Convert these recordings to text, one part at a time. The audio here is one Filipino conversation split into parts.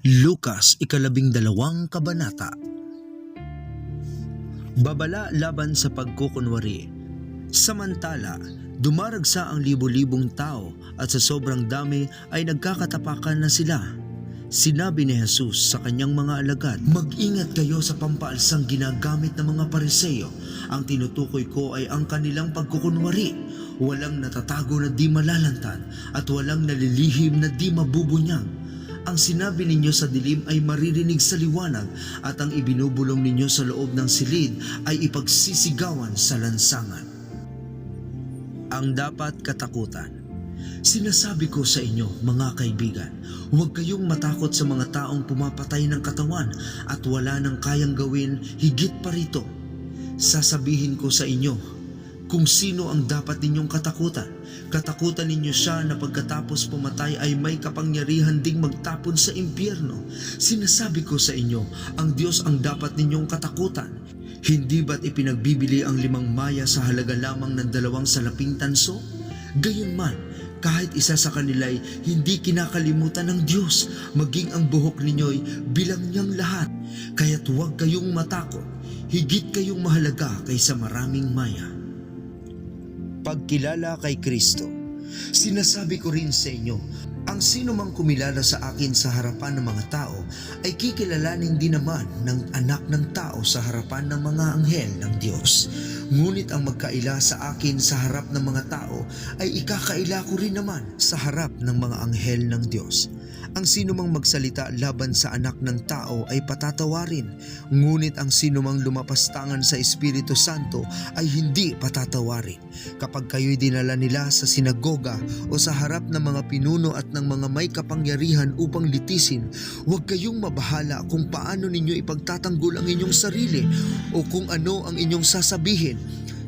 Lukas 12 kabanata. Babala laban sa pagkukunwari. Samantala, dumaragsa ang libo-libong tao at sa sobrang dami ay nagkakatapakan na sila. Sinabi ni Jesus sa kanyang mga alagad, "Mag-ingat kayo sa pampaalsang ginagamit ng mga Pariseo. Ang tinutukoy ko ay ang kanilang pagkukunwari. Walang natatago na di malalantan at walang nalilihim na di mabubunyag. Ang sinabi ninyo sa dilim ay maririnig sa liwanag at ang ibinubulong ninyo sa loob ng silid ay ipagsisigawan sa lansangan." Ang dapat katakutan. Sinasabi ko sa inyo, mga kaibigan, huwag kayong matakot sa mga taong pumapatay ng katawan at wala nang kayang gawin higit pa rito. Sasabihin ko sa inyo, kung sino ang dapat ninyong katakutan. Katakutan ninyo siya na pagkatapos pumatay ay may kapangyarihan ding magtapon sa impyerno. Sinasabi ko sa inyo, ang Diyos ang dapat ninyong katakutan. Hindi ba't ipinagbibili ang 5 maya sa halaga lamang ng 2 salaping tanso? Gayunman, kahit isa sa kanila'y hindi kinakalimutan ng Diyos, maging ang buhok ninyo'y bilang niyang lahat. Kaya't huwag kayong matakot, higit kayong mahalaga kaysa maraming maya. Pagkilala kay Kristo. Sinasabi ko rin sa inyo, ang sino mang kumilala sa akin sa harapan ng mga tao ay kikilalanin din naman ng anak ng tao sa harapan ng mga anghel ng Diyos. Ngunit ang magkaila sa akin sa harap ng mga tao ay ikakaila ko rin naman sa harap ng mga anghel ng Diyos. Ang sino mang magsalita laban sa anak ng tao ay patatawarin, ngunit ang sino mang lumapastangan sa Espiritu Santo ay hindi patatawarin. Kapag kayo'y dinala nila sa sinagoga o sa harap ng mga pinuno at ng mga may kapangyarihan upang litisin, huwag kayong mabahala kung paano ninyo ipagtatanggol ang inyong sarili o kung ano ang inyong sasabihin,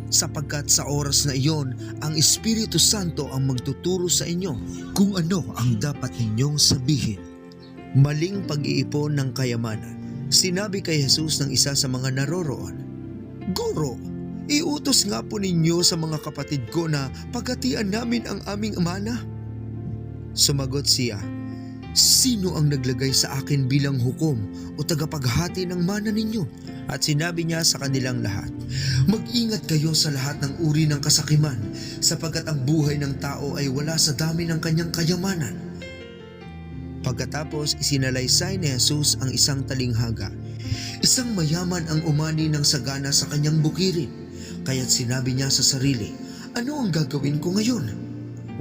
sapagkat sa oras na iyon, ang Espiritu Santo ang magtuturo sa inyo kung ano ang dapat ninyong sabihin. Maling pag-iipon ng kayamanan. Sinabi kay Jesus ng isa sa mga naroroon, "Guro, iutos nga po ninyo sa mga kapatid ko na paghatian namin ang aming mana." Sumagot siya, "Sino ang naglagay sa akin bilang hukom o tagapaghati ng mana ninyo?" At sinabi niya sa kanilang lahat, "Mag-ingat kayo sa lahat ng uri ng kasakiman, sapagkat ang buhay ng tao ay wala sa dami ng kanyang kayamanan." Pagkatapos isinalaysay ni Jesus ang isang talinghaga. Isang mayaman ang umani ng sagana sa kanyang bukirin, kaya't sinabi niya sa sarili, "Ano ang gagawin ko ngayon?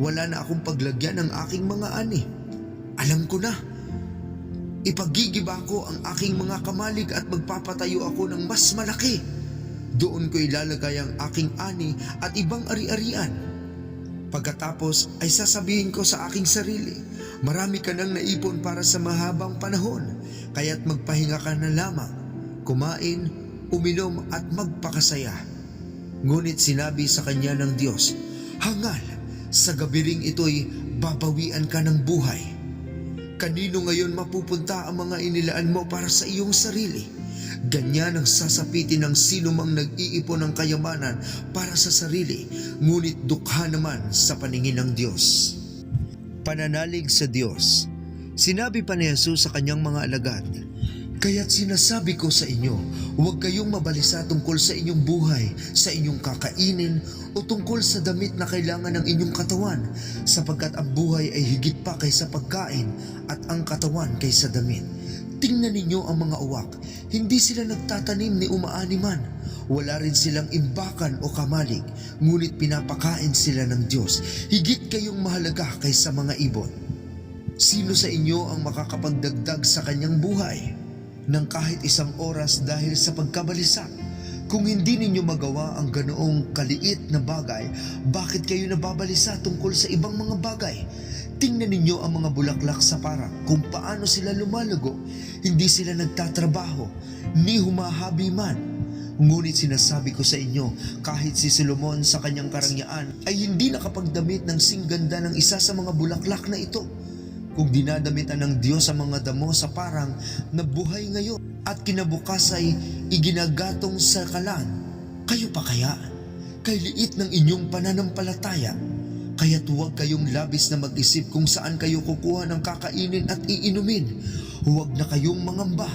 Wala na akong paglagyan ng aking mga ani. Alam ko na. Ipagigiba ko ang aking mga kamalig at magpapatayo ako ng mas malaki. Doon ko ilalagay ang aking ani at ibang ari-arian. Pagkatapos ay sasabihin ko sa aking sarili, marami ka nang naipon para sa mahabang panahon, kaya't magpahinga ka na lamang, kumain, uminom at magpakasaya." Ngunit sinabi sa kanya ng Diyos, "Hangal, sa gabi ring ito'y babawian ka ng buhay. Kanino ngayon mapupunta ang mga inilaan mo para sa iyong sarili? Ganyan ang sasapitin ng sino mang nag-iipon ng kayamanan para sa sarili, ngunit dukha naman sa paningin ng Diyos." Pananalig sa Diyos. Sinabi pa ni Jesus sa kanyang mga alagad, "Kaya't sinasabi ko sa inyo, huwag kayong mabalisa tungkol sa inyong buhay, sa inyong kakainin o tungkol sa damit na kailangan ng inyong katawan, sapagkat ang buhay ay higit pa kaysa pagkain at ang katawan kaysa damit. Tingnan ninyo ang mga uwak, hindi sila nagtatanim ni umaani man, wala rin silang imbakan o kamalig, ngunit pinapakain sila ng Diyos. Higit kayong mahalaga kaysa mga ibon. Sino sa inyo ang makakapagdagdag sa kanyang buhay ng kahit isang oras dahil sa pagkabalisa? Kung hindi ninyo magawa ang ganoong kaliit na bagay, bakit kayo nababalisa tungkol sa ibang mga bagay? Tingnan ninyo ang mga bulaklak sa parang kung paano sila lumalago. Hindi sila nagtatrabaho, ni humahabi man. Ngunit sinasabi ko sa inyo, kahit si Solomon sa kanyang karangyaan ay hindi nakapagdamit ng singganda ng isa sa mga bulaklak na ito. Kung dinadamitan ng Diyos ang mga damo sa parang na buhay ngayon at kinabukas ay iginagatong sa kalan, kayo pa kaya? Kay liit ng inyong pananampalataya. Kaya't huwag kayong labis na mag-isip kung saan kayo kukuha ng kakainin at iinumin, Huwag na kayong mangamba.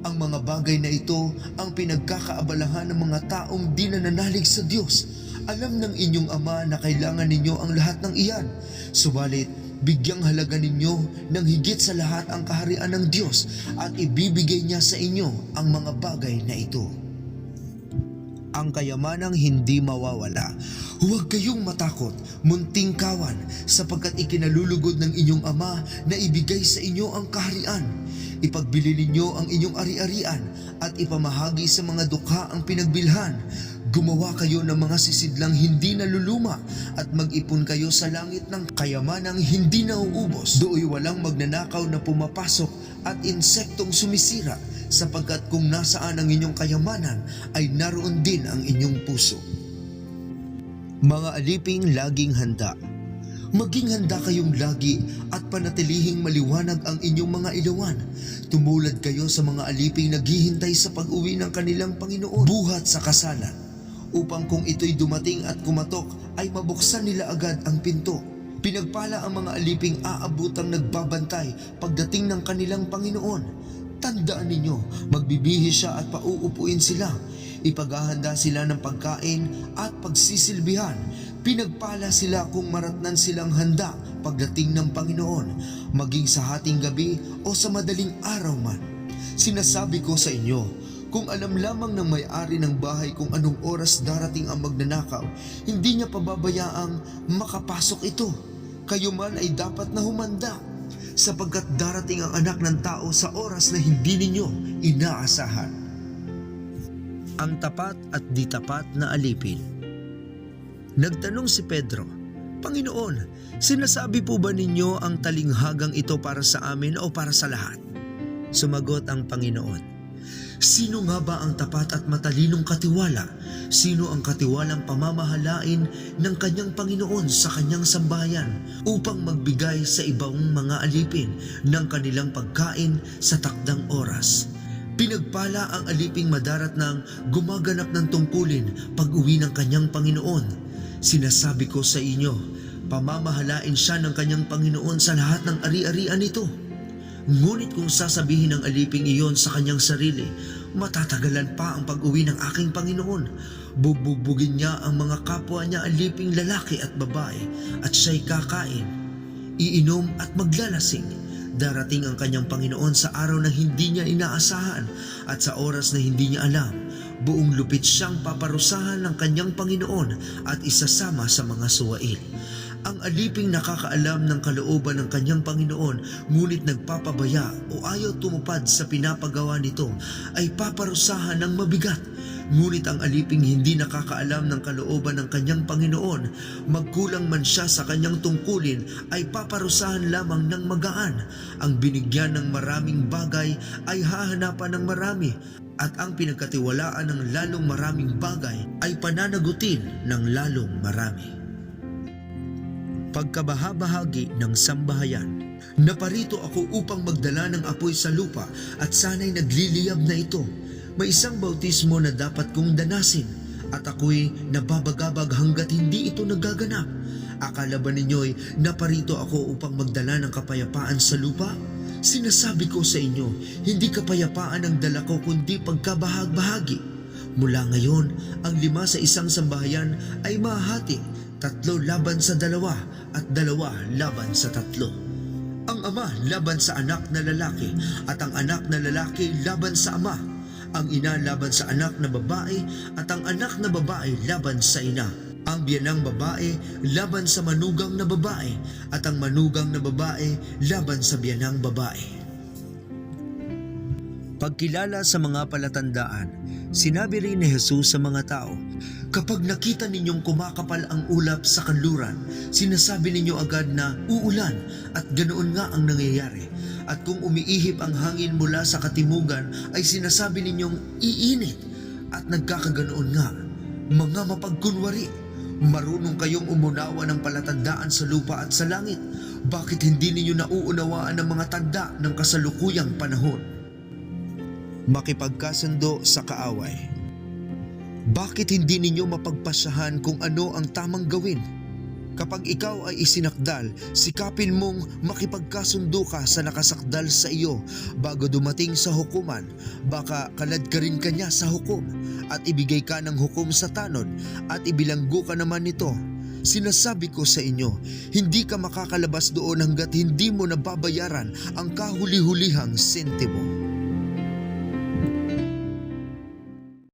Ang mga bagay na ito ang pinagkakaabalahan ng mga taong di nananalig sa Diyos. Alam ng inyong Ama na kailangan ninyo ang lahat ng iyan. Subalit, bigyang halaga ninyo ng higit sa lahat ang kaharian ng Diyos at ibibigay niya sa inyo ang mga bagay na ito. Ang kayamanang hindi mawawala. Huwag kayong matakot, munting kawan, sapagkat ikinalulugod ng inyong Ama na ibigay sa inyo ang kaharian. Ipagbili ninyo ang inyong ari-arian at ipamahagi sa mga dukha ang pinagbilhan. Gumawa kayo ng mga sisidlang hindi naluluma at mag-ipon kayo sa langit ng kayamanang hindi nauubos. Dooy walang magnanakaw na pumapasok at insektong sumisira, sapagkat kung nasaan ang inyong kayamanan ay naroon din ang inyong puso. Mga aliping laging handa. Maging handa kayong lagi at panatilihing maliwanag ang inyong mga ilawan. Tumulad kayo sa mga aliping naghihintay sa pag-uwi ng kanilang Panginoon buhat sa kasalan, upang kung ito'y dumating at kumatok ay mabuksan nila agad ang pinto. Pinagpala ang mga aliping aabutang nagbabantay pagdating ng kanilang Panginoon. Tandaan ninyo, magbibihis siya at pauupuin sila. Ipaghahanda sila ng pagkain at pagsisilbihan. Pinagpala sila kung maratnan silang handa pagdating ng Panginoon, maging sa hating gabi o sa madaling araw man. Sinasabi ko sa inyo, kung alam lamang ng may-ari ng bahay kung anong oras darating ang magnanakaw, hindi niya pababayaang makapasok ito. Kayo man ay dapat na humanda, sapagkat darating ang Anak ng Tao sa oras na hindi ninyo inaasahan. Ang tapat at di tapat na alipin. Nagtanong si Pedro, Panginoon, sinasabi po ba ninyo ang talinghagang ito para sa amin o para sa lahat? Sumagot ang Panginoon, sino nga ba ang tapat at matalinong katiwala? Sino ang katiwalang pamamahalain ng kanyang Panginoon sa kanyang sambahayan upang magbigay sa ibang mga alipin ng kanilang pagkain sa takdang oras? Pinagpala ang aliping madarat ng gumaganap ng tungkulin pag-uwi ng kanyang Panginoon. Sinasabi ko sa inyo, pamamahalain siya ng kanyang Panginoon sa lahat ng ari-arian nito. Ngunit kung sasabihin ng aliping iyon sa kanyang sarili, matatagalan pa ang pag-uwi ng aking Panginoon. Bubugbugin niya ang mga kapwa niya aliping lalaki at babae at siya'y kakain, iinom at maglalasing. Darating ang kanyang Panginoon sa araw na hindi niya inaasahan at sa oras na hindi niya alam. Buong lupit siyang paparusahan ng kanyang Panginoon at isasama sa mga suwail. Ang aliping nakakaalam ng kalooban ng kanyang Panginoon ngunit nagpapabaya o ayaw tumupad sa pinapagawa nito ay paparusahan ng mabigat. Ngunit ang aliping hindi nakakaalam ng kalooban ng kanyang Panginoon, magkulang man siya sa kanyang tungkulin, ay paparusahan lamang ng magaan. Ang binigyan ng maraming bagay ay hahanapan ng marami, at ang pinagkatiwalaan ng lalong maraming bagay ay pananagutin ng lalong marami. Pagkabahabahagi ng sambahayan. Naparito ako upang magdala ng apoy sa lupa at sana'y nagliliyab na ito. May isang bautismo na dapat kong danasin at ako'y nababagabag hanggat hindi ito nagaganap. Akala ba ninyo'y naparito ako upang magdala ng kapayapaan sa lupa? Sinasabi ko sa inyo, hindi kapayapaan ang dala ko kundi pagkabahag-bahagi. Mula ngayon, ang 5 sa isang sambahayan ay mahahati, 3 laban sa 2 at 2 laban sa 3. Ang ama laban sa anak na lalaki at ang anak na lalaki laban sa ama. Ang ina laban sa anak na babae at ang anak na babae laban sa ina. Ang biyanang babae laban sa manugang na babae at ang manugang na babae laban sa biyanang babae. Pagkilala sa mga palatandaan. Sinabi rin ni Jesus sa mga tao, kapag nakita ninyong kumakapal ang ulap sa kanluran, sinasabi ninyo agad na uulan at ganoon nga ang nangyayari. At kung umiihip ang hangin mula sa katimugan, ay sinasabi ninyong iinit at nagkakaganoon nga. Mga mapagkunwari, marunong kayong umunawa ng palatandaan sa lupa at sa langit. Bakit hindi ninyo nauunawaan ang mga tanda ng kasalukuyang panahon? Makipagkasundo sa kaaway. Bakit hindi ninyo mapagpasyahan kung ano ang tamang gawin? Kapag ikaw ay isinakdal, sikapin mong makipagkasundo ka sa nakasakdal sa iyo bago dumating sa hukuman. Baka kalad ka rin kanya sa hukom at ibigay ka ng hukom sa tanod at ibilanggo ka naman nito. Sinasabi ko sa inyo, hindi ka makakalabas doon hanggat hindi mo nababayaran ang kahuli-hulihang sentimo.